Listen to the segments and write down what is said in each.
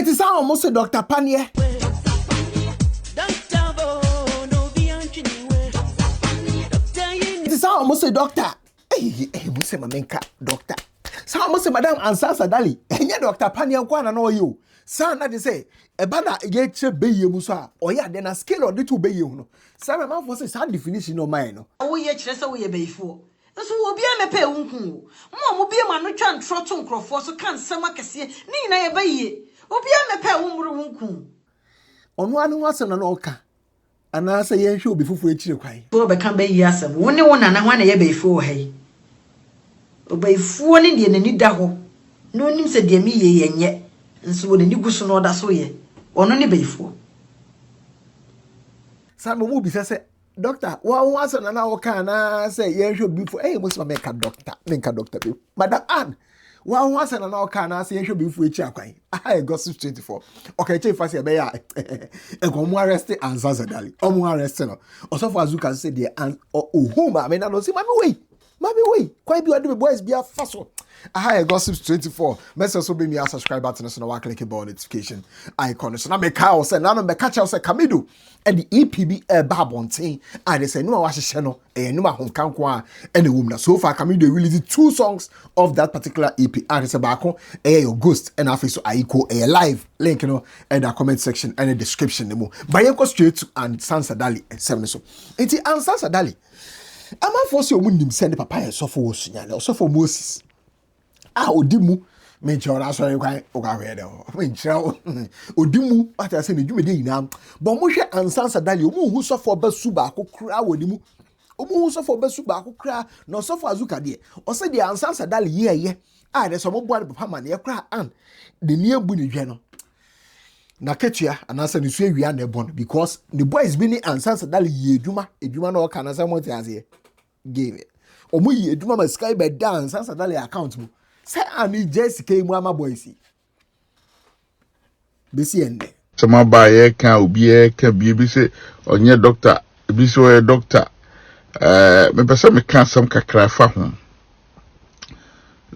It is almost a Dr. Panier. It is almost a doctor. Hey, Muse Mamenka, doctor. So almost a Madame and Sansa Dali. And yet Dr. Panier Guana know you. Son, that is say, a banner yet be you musa, or ya then a scale or little be you. Sarah Mouth was a sad definition of mine. Oh, yet, that's away before. So will be a pay uncle. Mom will be a man which can trot on Crawford, so can't some see. Nina a bay. Will be a pay uncle. On one was an oka. And I say, yes, you'll be for each cry. For become bay yes, only one and one a year before hay. Obey 4 Indian and Nidaho. No news a dear me and yet. And so the Niguson or that's way. Or only before. Some movies I say, Doctor, one was an hour can I say, yes, you'll be for a Muslim make a doctor, Madam Anne. One was an hour can I say, yes, you'll be for each cry. I gossip 24. Okay, Chief, I say, Bay, and come more arrested and Sansa Dali. Or more arrested. Or so far as you can say, dear, and whom I mean, I don't see my way. Mommy, wait, quite be the boys be a fussle. I gossip 24. Mess also be me a subscribe button so now I click about notification icon. So now me cow say now me catch out say Kamido and the EPB babontin. And they say no I channel and no home kankwa and the woman. So far Kamido released 2 songs of that particular EP. And it's about your ghost and after so I call a live link in the comment section and the description. But you go straight to and Sansa Dali and 7 so. It's and Sansa Dali. I'm not forced to win send the papaya so for signal so for Moses. Odimu mention that's why you can okay mention Odimu what I say the dwuma dey na but mo hwe Sansa Dali omu hu so for basu ba ko kra wodimu omu hu so for basu ba ko kra no so for Azuka de o say the Sansa Dali ye there so mo boa papa man ye kra an the near bu ni hwe no na ketua anasa ni so awia na ebon because the boys be ni Sansa Dali ye edwuma na o kana say mo tiase game omu ye edwuma ma sky be dance Sansa Dali account mu say ani Jessica mu ama boys be si ende sama ba ye kan obi e kan bi say onye doctor bi so e doctor me pese me kan sam kakra fa ho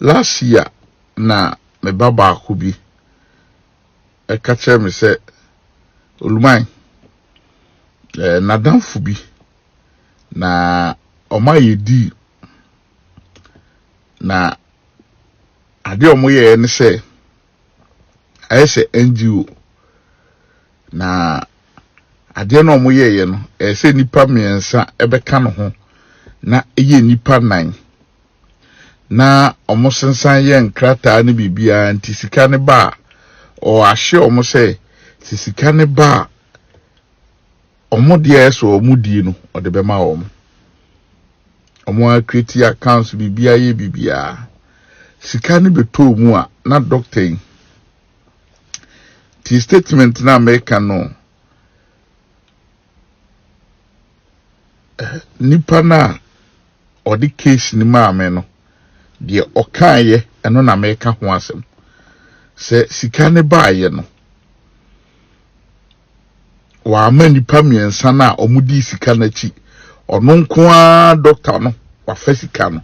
last year na me baba ko bi e ka che me say oluman na danfo bi na oma yedi na ade omo ye ne se ayese NGO na ade no omo ye no se nipa miensa ebeka no ho na eye nipa 9 na omo sensan ye nkrata ne bibia anti sika ne ba o ahye omo se sika ne ba omo de so omo di no o de be ma omo create accounts bibia ye bibia sika ne beto mu a na doctor ti statement na America no nipa na odi case ni maame no de okaye eno na America ho asem se sika ne baaye no wa ma nipa miensa na omudi sika na chi ono nko a doctor no wa fa sika no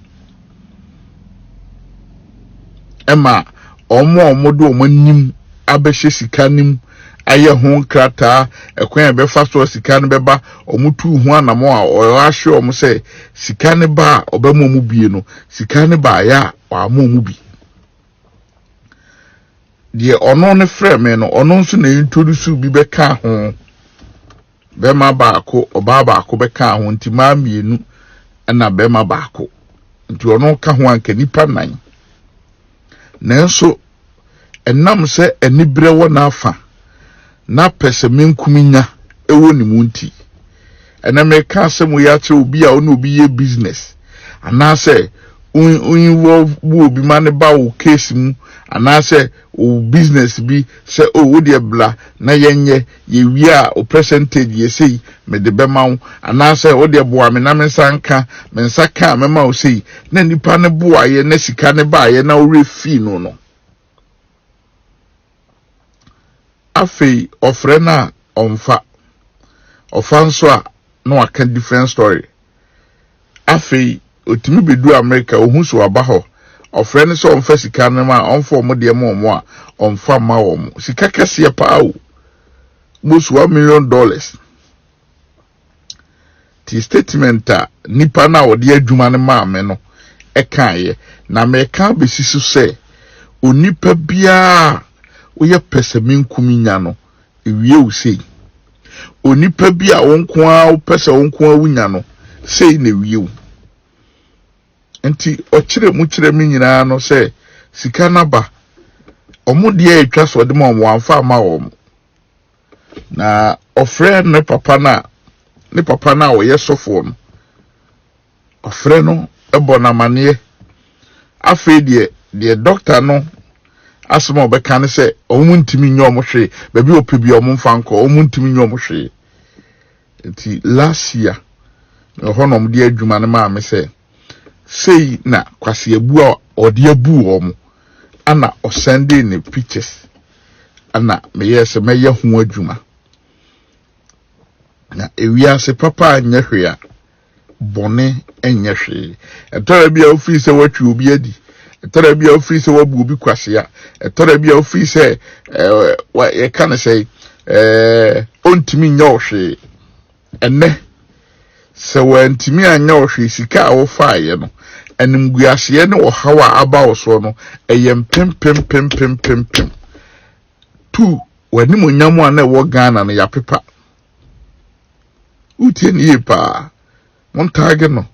ema omodo omanim abehye sika nim aye ho nkrata ekwan be fa so sika ne beba omutu hu anamo a o ahwe omo se sika ne ba obema mu bie no sika ne ba ya wa mu bi die ono ne frame no ono nso na introduce bi beka ho bema ba ko oba ba ko beka ho nti ma mienu na bema ba ko nti ono ka ho anka nipa 9 nanso enam se enibre wo na afa na pese menkuminya ewo ni munti ena me ka se mu ya che obi a ono obi ye business ana se wo obi mane ba wo case mu ana se o business bi se o de bla na yenye ye wi a o percentage ye sei me de be ma wo ana se o de boa me na me sanka me nsaka me ma o sei na nipa ne boa ye na sika ne ba ye na o refi no afei ofre na onfa ofanso a no aka different story afei otimi bedu America ohun so aba ho Ofrene so on sika no ma on for mo de mo a on fa ma wo mo. Sika kese pa o. Most $1 million. Ti statement nipa na wo de adwuma ne ma me no e kan ye na me kan besi so se onipa bia wo ye pesamin kuminya no ewie wo sei onipa bia wo nko a wo pesa wo nko a wunya no sei na ewie wo enti o kire mu kire mi nyina no se sika na ba omo de atwa so de mo amfa ma wo na ofre ne papa na wo ye sofo no ofre no ebo na mane afi de doctor no asoma obeka ne se omuntimi nyo mo hwe ba bi opebi omfa nko omuntimi nyo mo hwe enti last year honom de adwuma ne ma me se sei na kwase abu a ode abu omo ana o sending ne pictures ana me yes me ye ho adwuma na ewiase papa anya hwe a bone enye hwe etora bia ofi se watwi obi adi etora bia ofi se wabu obi kwase a etora bia ofi se ye kan say ontimi nya ohwe enne se wantimi anya ohwe sika a wo faaye no animguase ye ne wo hawa aba wo so no eyem pem tu wani monyamu a na wo Ghana no ya pepa utie ni pa montage no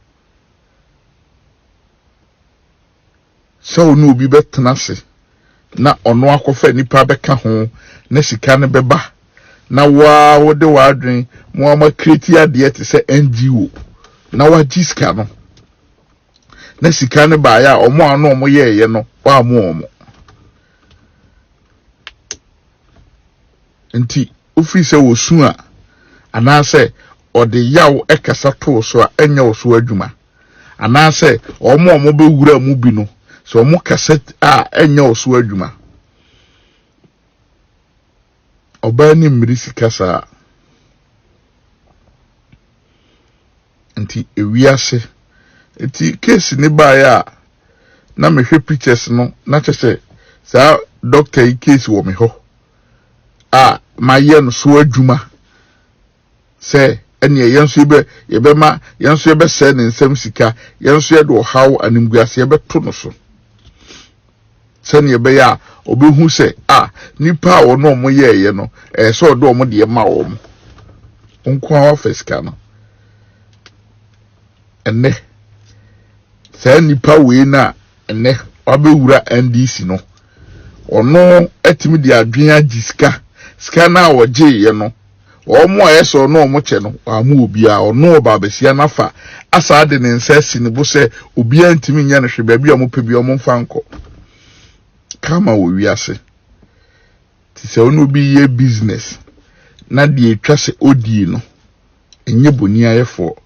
so no bi betena se na ono akofa nipa beka ho na sika ne beba na wa wo de wa adwen mo ma create ade te se NGO na wa jiska no na sika ne ba ya omo ano omo ye no wa mo omo enti ofi se wo su a anase ode yaw ekasa to so a enya wo so adwuma anase omo be wura mu bi no so omo kasa a enya wo so adwuma oba ni mrisi kasa nti ewiase enti case ni ba ya na mehwe pictures no na chese sa doctor case wo me ho maye no so adwuma se ene yenso yebema yenso yebe se ne nsem sika yenso yedo haw animguase yebe to no so se ne yebe ya obehu se nipa wo no mo ye no so do mo de ma wo mo onko awa fesika no ene se nipa we na ene obewura NDC no ono etimi de adwen agisika sika na woje ye no omo ayeso no omo che no amu obi a ono ba besia nafa asa de ne nsasi ne bo se obi antimi nya no hwe ba bi omo pebi omo mfa nko kama wo wiase ti se ono bi ye business na de etwa se odi no enye boni ayefo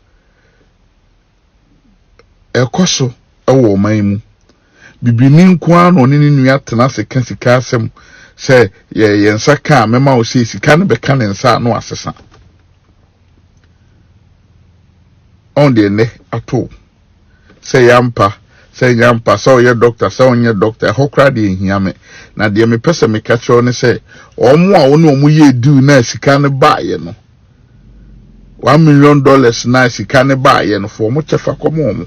ekoso ewo man mu bibini nko ano ne nua tena se kan sika asem se ye nsa ka mema o se sika no be ka ne nsa no asesa on de ne ato se yampa so ye doctor so onye doctor hokra de hiame na de me pese me ka cho ne se omo a woni omo ye du na sika ne ba ye no $1 million na sika ne ba ye no fo mo chefa komo omo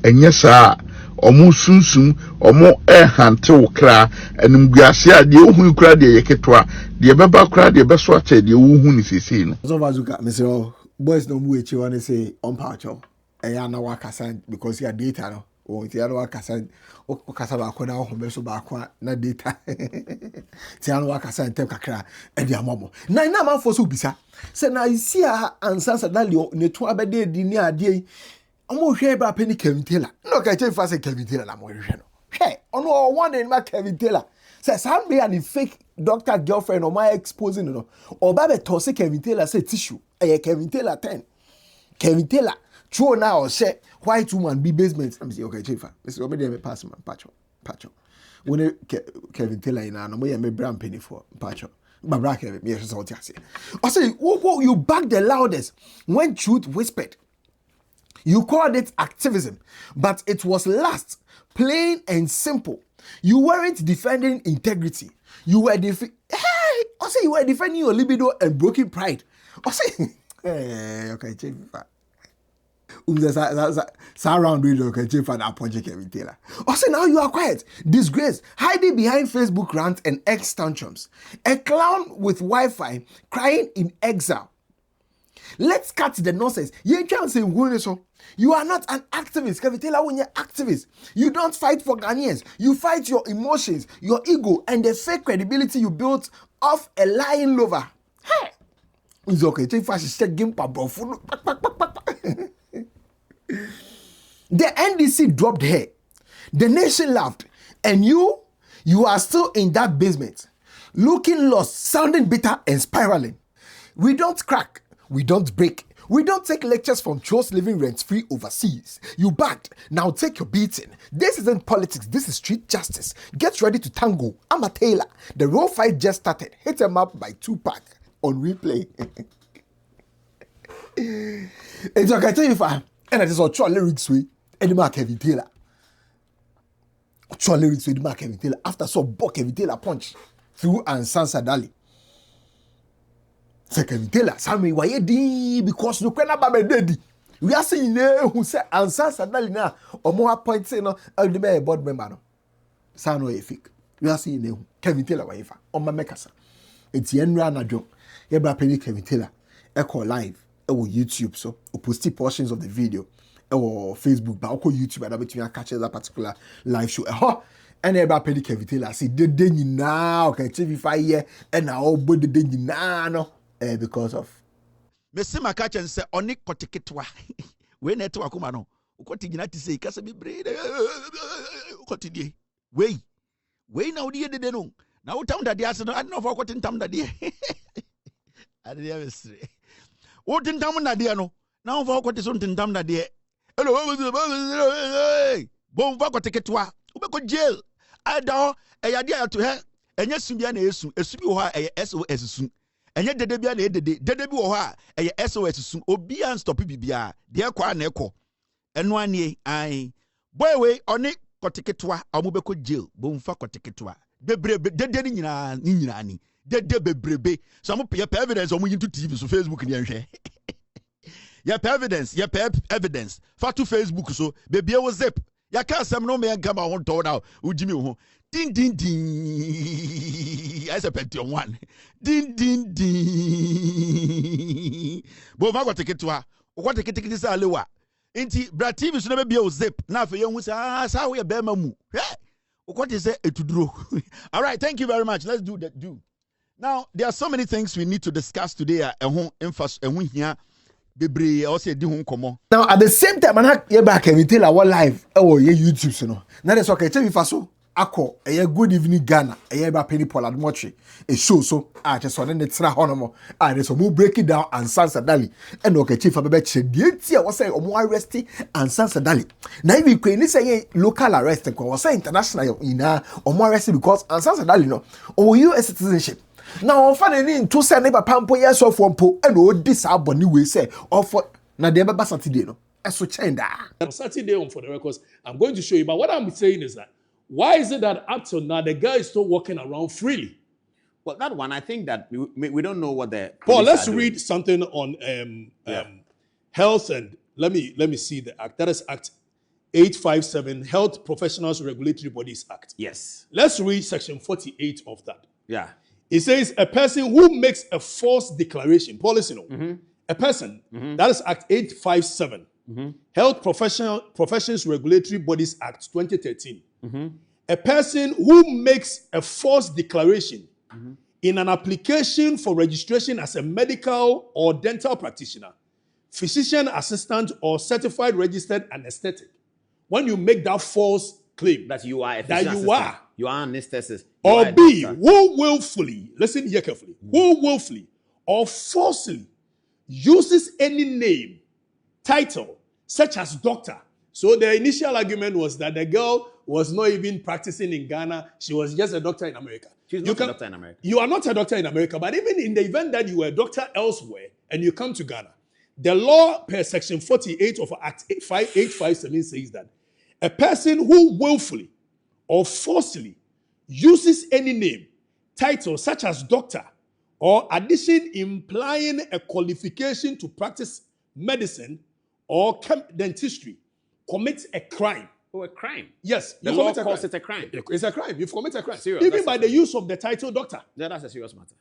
enye saa omo sunsum omo hante wo kra animguase a de ohun kra de yeketwa de beba kra de beso ache de ohun ni sesei no so Azuka Mr. Boys no mu echi wan say on pacho eya na wakasa because your data no o ti ana wakasa o kasa ba ko na ho beso ba ko na data ti ana wakasa ntem kakra e de amomo na man for so bisa say na isi a Sansa dali ne to abede di ni ade omo hwe ba peni Kevin Taylor no ka che fa say Kevin Taylor na mo hwe no hwe ono one in ma Kevin Taylor say some be an fake doctor girlfriend or my exposing no or ba be to say Kevin Taylor say tissue Kevin Taylor 10 Kevin Taylor true now say white woman be basement I'm say okay chief Mr. Omede me pass man pacho when Kevin Taylor ina no me brand penny for pacho Magraheb me so what I say you back the loudest when truth whispered You called it activism, but it was lust, plain and simple. You weren't defending integrity. You were you were defending your libido and broken pride. Okay, check round window okay check for that project Taylor. Now you are quiet, disgrace, hiding behind Facebook rants and X tantrums. A clown with Wi-Fi crying in exile. Let's cut the nonsense. You can't say you are not an activist. Kevitela, when you're activist, you don't fight for Ghanaians. You fight your emotions, your ego, and the fake credibility you built off a lying lover. Hey, it's okay. Take fast, check game, The NDC dropped her. The nation laughed, and you are still in that basement, looking lost, sounding bitter, and spiraling. We don't crack. We don't break. We don't take lectures from trolls living rent-free overseas. You backed. Now take your beating. This isn't politics. This is street justice. Get ready to tango. I'm a Taylor. The raw fight just started. Hit em up by Tupac on replay. It's okay. Tell you if I and I just saw lyrics way. And the Kevin Taylor. Lyrics with the Kevin Taylor. After saw Buck Kevin Taylor punch through and Sansa Dali. Kevin Taylor, Sammy, why ye because no kwena ba dedi. We are saying who say Sansa Dali na or more points say no the board member no. Sano e fake. We are saying Kevin Taylor why fa on my mekasa. It's yenra na dwo. Ye bra penny Kevin Taylor. Echo live. Ewo YouTube so. O posti portions of the video. Or Facebook, but also YouTube, and between catch that particular live show. And everybody pay Kevin Taylor. See, the day now, okay, TV5 here, and now, but the day now, because of. Messi my catch and say, Oni kotiketwa. We net to Akumano. Continue to say, Casabi breed. Continue. Way now, dear, they know. Now, town that the arsenal, I don't know for what in town that dear. I didn't say. What in town that dear no. Now, for what is on in town that dear. Hello, bon va ko teketwa ube ko jail ada eyade ato he enye sumbia na esu esubi wo ha eye SOS su enye dede bia na dede bi wo ha eye SOS su obi an stop bibia de kwa na ekọ eno anie ai boy we oni ko teketwa amube ko jail bon fa ko teketwa bebrebe dede ni nyina ni dede bebrebe so am pay evidence omo yintu TV so Facebook ni enhwe. Ya evidence, evidence. Fatu Facebook so baby was zip. Ya can't say no me come on to now. Ujimi ho. Din din din. I say penti on one. Din din din. Bo ma go take it to her. What take it this alewa. Inti bra TV so no be zip. Na fe yen hu say sa we be ma mu. What is it etuduro? All right, thank you very much. Let's do that. Now, there are so many things we need to discuss today. Here. Now at the same time, I hear back Kevin Taylor one live. Oh, yeah, YouTube, so no. Now that's okay. Tell me first, Ako, a good evening Ghana. A year by Penny Pollard Mochi. A show so I just saw the extra honomo. I just move breaking down and Sansa Dali. And okay, Chief Abebeche, the was saying more arresting and Sansa Dali. Now if you can say local arrest and was say international in or more arresting because and Sansa Dali no or US citizenship. Now, finally, in 2 neighbor pampo yes of one po and all this abony we say or for Nadeba Saturday. No, as so chenda. Saturday on for the records, I'm going to show you. But what I'm saying is that why is it that up till now the guy is still walking around freely? Well, that one, I think that we don't know what the. Paul, let's read something on health and let me see the act. That is Act 857, Health Professionals Regulatory Bodies Act. Yes. Let's read section 48 of that. Yeah. It says a person who makes a false declaration, policy, a person, that is Act 857, Health Professions Regulatory Bodies Act 2013. A person who makes a false declaration in an application for registration as a medical or dental practitioner, physician assistant, or certified registered anesthetic. When you make that false claim that you are a you are an anesthetist, or B, who willfully, listen here carefully, who willfully or falsely uses any name, title, such as doctor. So the initial argument was that the girl was not even practicing in Ghana. She was just a doctor in America. She's not a doctor in America. You are not a doctor in America, but even in the event that you were a doctor elsewhere and you come to Ghana, The law per section 48 of Act 5857 says that a person who willfully or forcibly uses any name, title such as doctor, or addition implying a qualification to practice medicine or dentistry commits a crime. Oh, a crime. Yes, The you law commit a calls crime. it a crime. It's a crime. You've committed a crime. Serious, Even that's by a the crime. use of the title doctor. Yeah, that's a serious matter.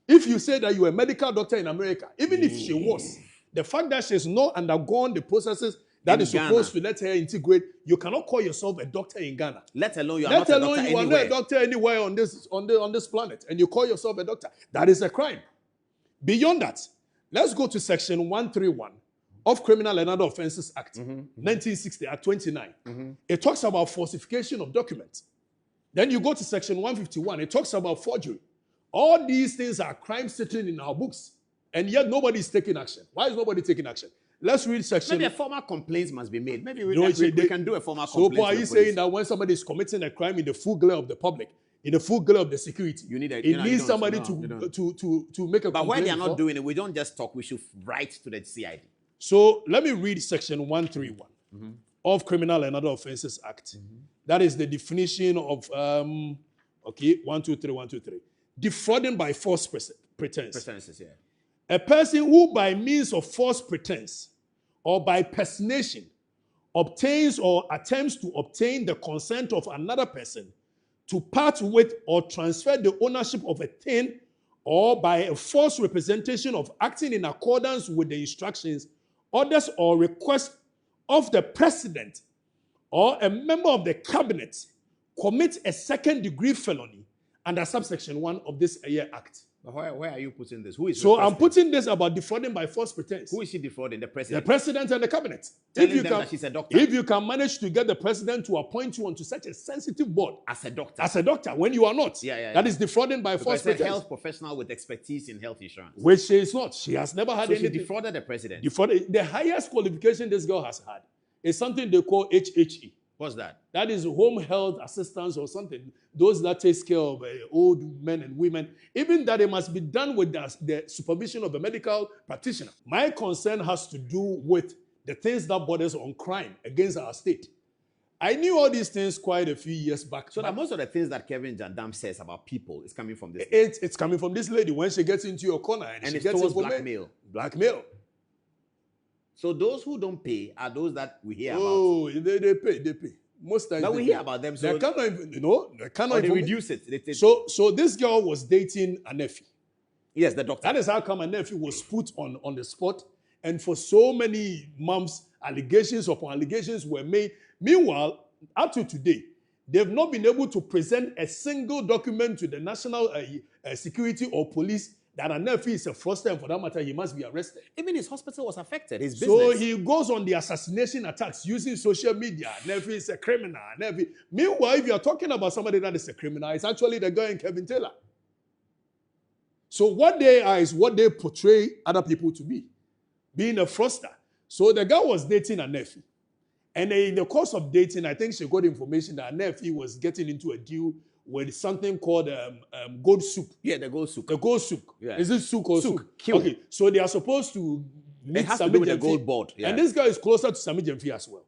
If you say that you're a medical doctor in America, even if she was, the fact that she's not undergone the processes that In is supposed to let her integrate, you cannot call yourself a doctor in Ghana. Let alone you are Let not a alone doctor you are not anywhere. a doctor anywhere on this planet, and you call yourself a doctor. That is a crime. Beyond that, let's go to section 131 of Criminal and Other Offences Act, 1960, Act 29. It talks about falsification of documents. Then you go to section 151. It talks about forgery. All these things are crimes sitting in our books, and yet nobody is taking action. Why is nobody taking action? Let's read section. Maybe a formal complaint must be made. Maybe we can do a formal So, complaint. Paul, are you saying that when somebody is committing a crime in the full glare of the public, in the full glare of the security, You need a- it you know, you needs don't- somebody no, you don't. to make a But complaint? when they are not before? doing it, we don't just talk. We should write to the CID. So let me read section 131 of Criminal and Other Offences Act. That is the definition of 123. Defrauding by false pretense. Pretenses, yeah. A person who by means of false pretense or by personation obtains or attempts to obtain the consent of another person to part with or transfer the ownership of a thing, or by a false representation of acting in accordance with the instructions, orders, or requests of the president or a member of the cabinet, commit a second-degree felony under subsection 1 of this act. But where are you putting this? Who is So I'm requesting? putting this about defrauding by false pretense. Who is she defrauding? The The president. president and the cabinet. Telling them that she's a doctor. If you can manage to get the president to appoint you onto such a sensitive board As a doctor. as a doctor when you are not, Yeah. that is defrauding by false Because a pretense. health professional with expertise in health insurance. Which she is not. She has never had So she anything. defrauded the president. The highest qualification this girl has had is something they call HHE. What's that? That is home health assistance or something. Those that takes care of old men and women. Even that it must be done with the supervision of a medical practitioner. My concern has to do with the things that borders on crime against our state. I knew all these things quite a few years back. So that most of the things that Kevin Jandam says about people is coming from this. It's coming from this lady when she gets into your corner and she it's gets towards information. blackmail. Blackmail. So those who don't pay are those that we hear about. Oh, they pay. Most times But they we pay. hear about them. They So cannot even, they cannot or they even- reduce it. So this girl was dating a nephew. yes, the doctor. That is how come a nephew was put on the spot. And for so many months, allegations upon allegations were made. Meanwhile, up to today, they've not been able to present a single document to the national security or police that a nephew is a fraudster, and for that matter, he must be arrested. Even his hospital was affected. His So business. he goes on the assassination attacks using social media. Nephew is a criminal. Nephew. Meanwhile, if you are talking about somebody that is a criminal, it's actually the guy in Kevin Taylor. So what they are is what they portray other people to be, being a fraudster. So the guy was dating a nephew. And in the course of dating, I think she got information that a nephew was getting into a deal with something called gold soup. yeah, the gold soup. The gold souk. Yeah. Is it souk or Souk. souk? Kill. Okay, so they are supposed to meet has to Sami do with the Gyamfi. gold board, yeah. And this guy is closer to Sami Gyamfi as well.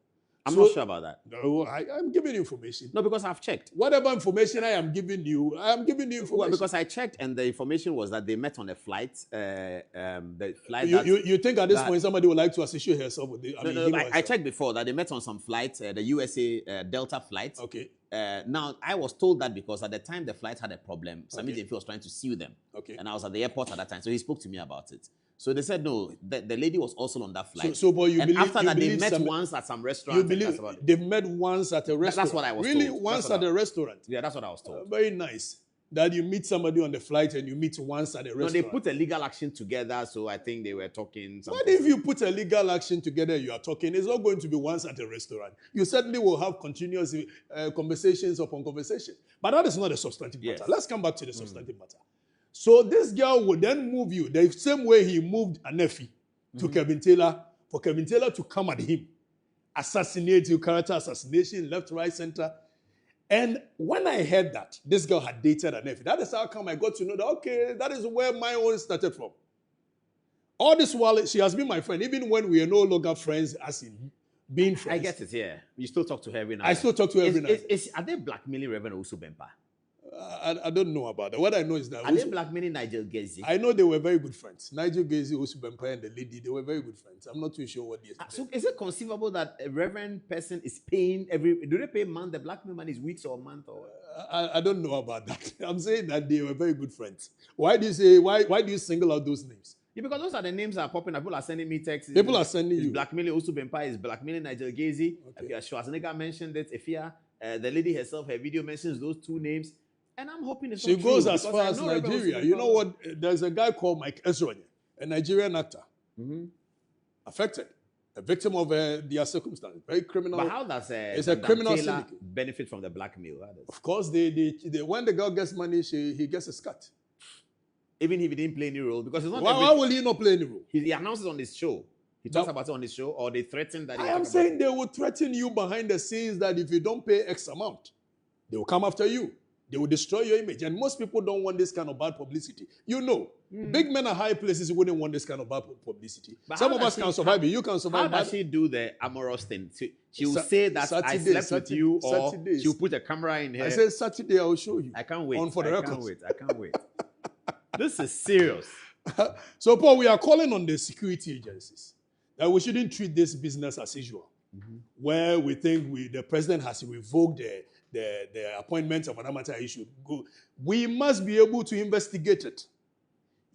I'm So- not sure about that. No, I'm giving you information. No, because I've checked. Whatever information I am giving you information. Well, because I checked and the information was that they met on a flight. The flight you think at this that- point somebody would like to associate herself with the, him or I herself. checked before that they met on some flight, the USA Delta flight. Okay. Now, I was told that because at the time the flight had a problem, Sami Okay. Gyamfi was trying to sue them. Okay. And I was at the airport at that time, so he spoke to me about it. So they said, no, the lady was also on that flight. So, boy, you and believe after you that, they believe met Sami- once at some restaurant. You and believe that's about it. they've met once at a restaurant? what I was really? told. Once That's at what a restaurant? Yeah, that's what I was told. Very nice. That you meet somebody on the flight and you meet once at a No, restaurant. they put a legal action together, so I think they were talking. What if you put a legal action together, you are talking? It's not going to be once at a restaurant. You certainly will have continuous conversations upon conversation. But that is not a substantive Yes. matter. Let's come back to the substantive matter. So this girl would then move you the same way he moved a nephew to Kevin Taylor, for Kevin Taylor to come at him, assassinate you, character assassination, left, right, center. And when I heard that this girl had dated a nephew, that is how come I got to know that, okay, that is where my own started from. All this while, she has been my friend, even when we are no longer friends, as in being friends. I get it, yeah. You still talk to her every night. I still talk to her every night. Are they blackmailing Reverend Osu Bempa? I don't know about that. What I know is that... Are they blackmailing Nigel Gezi? I know they were very good friends. Nigel Gezi, Osu Bempa, and the lady, they were very good friends. I'm not too sure what they are. So is it conceivable that a reverend person is paying do they pay month? The blackmail money is weeks or month or what? I don't know about that. I'm saying that they were very good friends. Why do you single out those names? Yeah, because those are the names that are popping up. People are sending me texts. People are sending you. Blackmailing Osu Bempa, is blackmailing Nigel Gezi. Okay. Schwarzenegger mentioned it. Ifia, the lady herself, her video mentions those two names. And I'm hoping it's she not goes true, as far as Nigeria. You know what? There's a guy called Mike Ezronye, a Nigerian actor, affected, a victim of their circumstances, very criminal. But how does it's a criminal syndicate benefit from the blackmail? Of course, when the girl gets money, he gets a cut. Even if he didn't play any role, because it's not. Why will he not play any role? He announces on his show. He talks about it on his show, or they threaten that. I am saying they will threaten you behind the scenes that if you don't pay X amount, they will come after you. They will destroy your image. And most people don't want this kind of bad publicity. You know, big men at high places wouldn't want this kind of bad publicity. But some of us can survive it. You can survive it. How does she do the amorous thing? She will say that I slept with you, or she'll put a camera in her. I said Saturday I will show you. I can't wait. On for the records. I can't wait. This is serious. So, Paul, we are calling on the security agencies that we shouldn't treat this business as usual, where we think the president has revoked the appointment of an matter issue. We must be able to investigate it.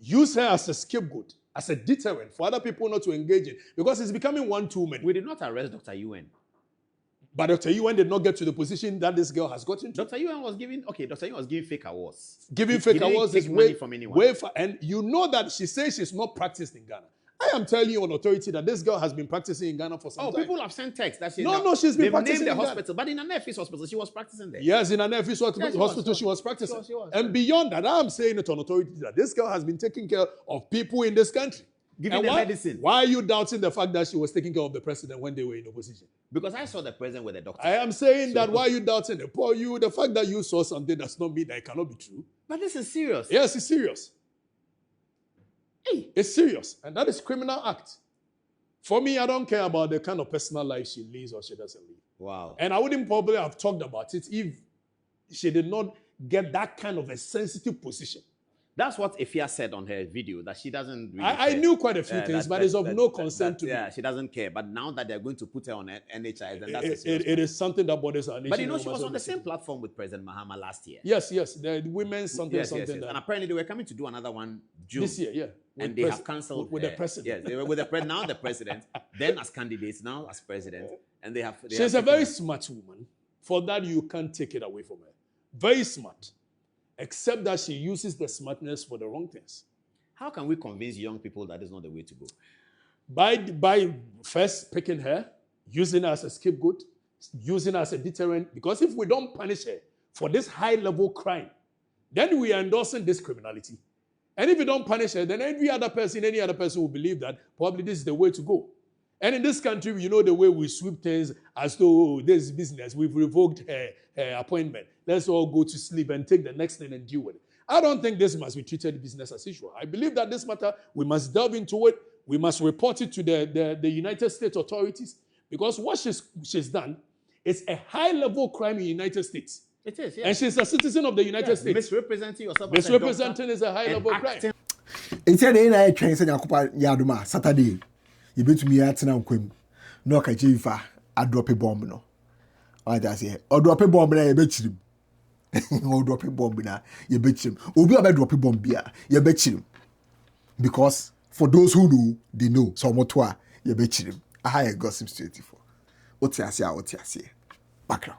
Use her as a scapegoat, as a deterrent for other people not to engage in, because it's becoming one too many. We did not arrest Dr. UN. But Dr. UN did not get to the position that this girl has gotten to. Dr. UN was giving fake awards. Giving fake awards is money from anyone. And you know that she says she's not practiced in Ghana. I am telling you on authority that this girl has been practicing in Ghana for some time. People have sent texts that she's been practicing in the hospital, but in an Efis hospital, she was practicing there. Yes, in an Efis hospital, she was practicing. She was. And beyond that, I am saying it on authority that this girl has been taking care of people in this country. Giving them medicine. Why are you doubting the fact that she was taking care of the president when they were in opposition? Because I saw the president with the doctor. I am saying that why are you doubting it? Paul, the fact that you saw something does not mean that it cannot be true. But this is serious. Yes, it's serious. Hey. It's serious. And that is criminal act. For me, I don't care about the kind of personal life she lives or she doesn't live. Wow. And I wouldn't probably have talked about it if she did not get that kind of a sensitive position. That's what Ifia said on her video, that she doesn't really I knew quite a few things, but it's of no concern to me. Yeah, she doesn't care. But now that they're going to put her on NHIS, then that's it is something that bothers her. But she was on the same platform with President Mahama last year. Yes, the women's something. Yes. And apparently they were coming to do another one June. This year, yeah. And they have cancelled with the president. Yes, they were with now the president, then as candidates, now as president. And she's a very smart woman. For that, you can't take it away from her. Very smart. Except that she uses the smartness for the wrong things. How can we convince young people that is not the way to go? By first picking her, using her as a scapegoat, using her as a deterrent. Because if we don't punish her for this high-level crime, then we are endorsing this criminality. And if we don't punish her, then any other person will believe that probably this is the way to go. And in this country, you know the way we sweep things as though this is business. We've revoked her appointment. Let's all go to sleep and take the next thing and deal with it. I don't think this must be treated business as usual. I believe that this matter, we must delve into it. We must report it to the United States authorities, because what she's done is a high-level crime in the United States. It is, yeah. And she's a citizen of the United States. Misrepresenting yourself. Misrepresenting is a high-level crime. It's a day I train Yaduma Saturday. You bet me at Nanquim. No Kajifa, I drop a bomb. No, I just say, or drop a bomb, I bet him. Or drop a bomb, you bet him. Or be a drop a bomb, you bet him. Because for those who do, they know. So, what you bet him. I hire gossip 24. What's I say? Background.